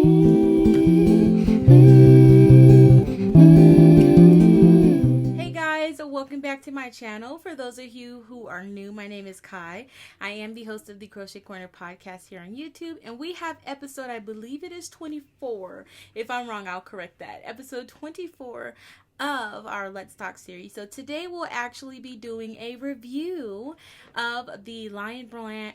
Hey guys, welcome back to my channel. For those of you who are new, my name is Kai. I am the host of the Crochet Corner podcast here on YouTube, and we have episode, I believe it is 24. If I'm wrong, I'll correct that. Episode 24 of our Let's Talk series. So today we'll actually be doing a review of the Lion Brand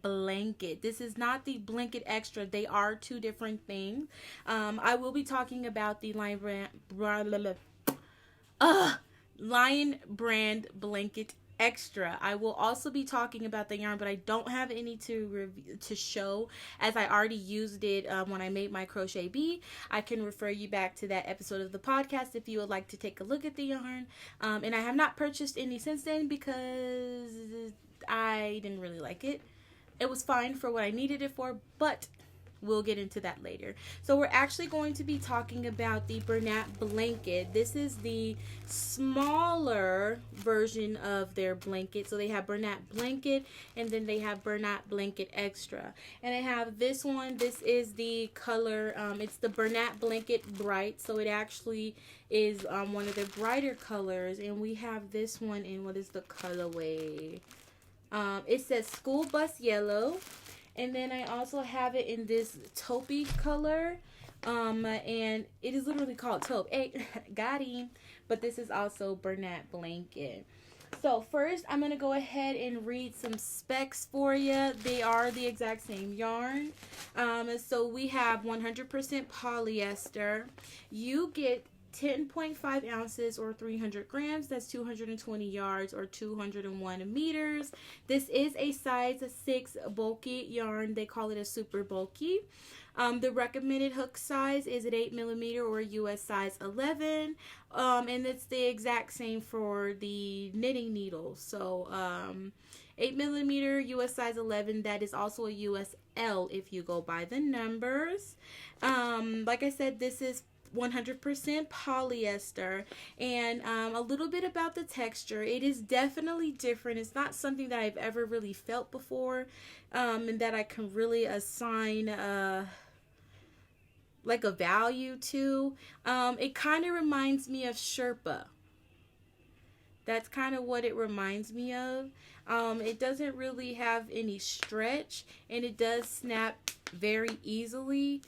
blanket. This is not the blanket extra. They are two different things. I will be talking about the Lion Brand blanket extra. I will also be talking about the yarn, but I don't have any to show, as I already used it when I made my crochet bee. I can refer you back to that episode of the podcast if you would like to take a look at the yarn. And I have not purchased any since then because I didn't really like it. It was fine for what I needed it for, but we'll get into that later. So we're actually going to be talking about the Bernat Blanket. This is the smaller version of their blanket. So they have Bernat Blanket, and then they have Bernat Blanket Extra. And I have this one. This is the color. It's the Bernat Blanket Bright. So it actually is one of the brighter colors. And we have this one in, what is the colorway? It says School Bus Yellow. And then I also have it in this taupey color. And it is literally called taupe. Hey, got him. But this is also Bernat Blanket. So first, I'm going to go ahead and read some specs for you. They are the exact same yarn. So we have 100% polyester. You get 10.5 ounces or 300 grams. That's 220 yards or 201 meters. This is a size 6 bulky yarn. They call it a super bulky. The recommended hook size is an 8mm or US size 11. And it's the exact same for the knitting needle. So 8mm US size 11. That is also a US L if you go by the numbers. Like I said, this is 100% polyester. And a little bit about the texture. It is definitely different. It's not something that I've ever really felt before, and that I can really assign like a value to. It kind of reminds me of Sherpa. That's kind of what it reminds me of. It doesn't really have any stretch, and it does snap very easily.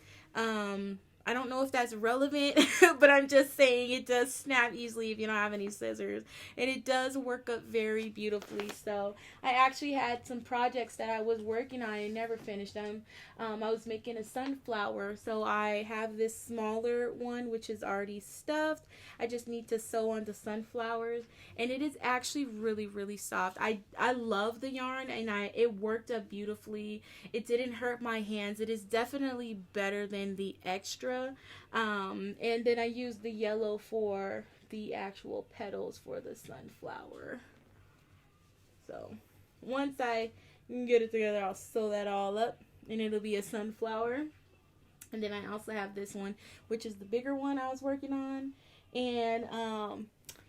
I don't know if that's relevant, but I'm just saying it does snap easily if you don't have any scissors. And it does work up very beautifully. So I actually had some projects that I was working on and never finished them. I was making a sunflower. So I have this smaller one, which is already stuffed. I just need to sew on the sunflowers. And it is actually really, really soft. I love the yarn, and it worked up beautifully. It didn't hurt my hands. It is definitely better than the extra. And then I used the yellow for the actual petals for the sunflower. So once I get it together, I'll sew that all up, and it'll be a sunflower. And then I also have this one, which is the bigger one I was working on. And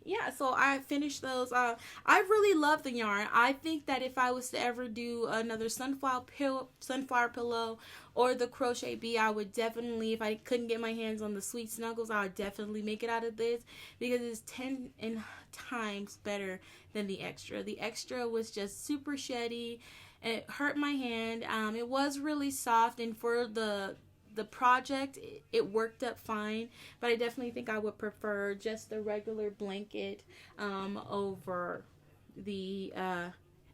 yeah, so I finished those. I really love the yarn. I think that if I was to ever do another sunflower pillow or the crochet bee, I would definitely, if I couldn't get my hands on the Sweet Snuggles, I would definitely make it out of this, because it's 10 times better than the extra. The extra was just super sheddy, and it hurt my hand. It was really soft, and for the project, it worked up fine, but I definitely think I would prefer just the regular blanket over the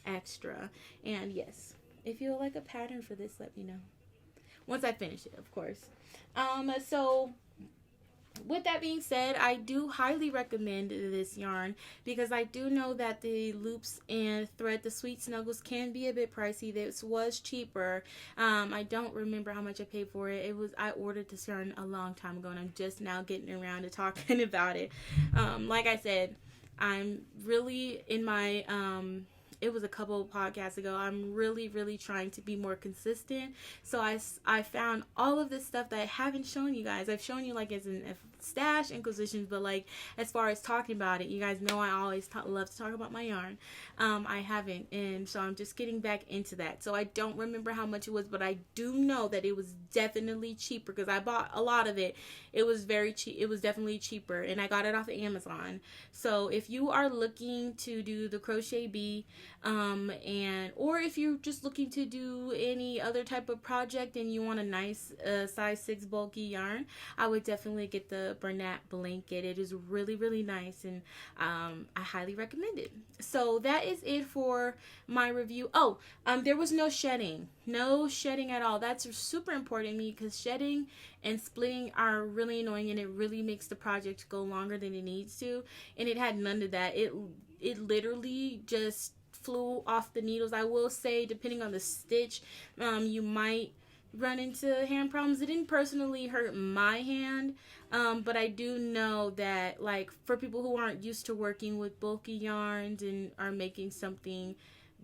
extra. And yes, if you would like a pattern for this, let me know once I finish it, of course. So with that being said, I do highly recommend this yarn, because I do know that the loops and thread, the Sweet Snuggles, can be a bit pricey. This was cheaper. I don't remember how much I paid for it. I ordered this yarn a long time ago, and I'm just now getting around to talking about it. Like I said, I'm really in my it was a couple of podcasts ago. I'm really trying to be more consistent. So I found all of this stuff that I haven't shown you guys. I've shown you like as in stash inquisitions, but like as far as talking about it, you guys know I always love to talk about my yarn. I haven't, and so I'm just getting back into that. So I don't remember how much it was, but I do know that it was definitely cheaper because I bought a lot of it. It was very cheap. It was definitely cheaper, and I got it off of Amazon. So if you are looking to do the crochet bee, or if you're just looking to do any other type of project and you want a nice size 6 bulky yarn, I would definitely get the Bernat Blanket. It is really nice, and I highly recommend it. So that is it for my review. There was no shedding at all. That's super important to me because shedding and splitting are really annoying, and it really makes the project go longer than it needs to, and it had none of that. It literally just flew off the needles. I will say, depending on the stitch, you might run into hand problems. It didn't personally hurt my hand, but I do know that, like, for people who aren't used to working with bulky yarns and are making something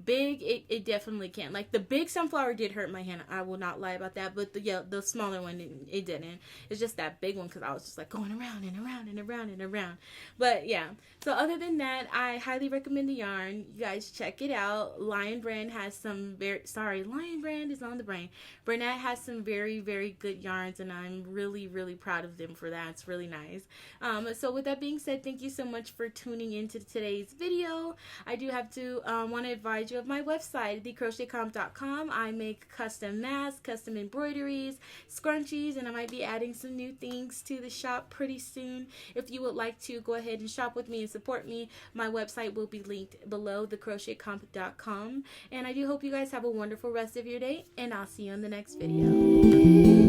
big, it definitely can. Like, the big sunflower did hurt my hand, I will not lie about that, but the smaller one, it didn't. It's just that big one because I was just like going around and around and around and around. But yeah, so other than that, I highly recommend the yarn. You guys check it out. Lion Brand has some Lion Brand is on the brain. Bernat has some very good yarns, and I'm really proud of them for that. It's really nice. So with that being said, thank you so much for tuning into today's video. I do have to want to advise you of my website, thecrochetcomp.com. I make custom masks, custom embroideries, scrunchies, and I might be adding some new things to the shop pretty soon. If you would like to go ahead and shop with me and support me, my website will be linked below, thecrochetcomp.com. And I do hope you guys have a wonderful rest of your day, and I'll see you in the next video.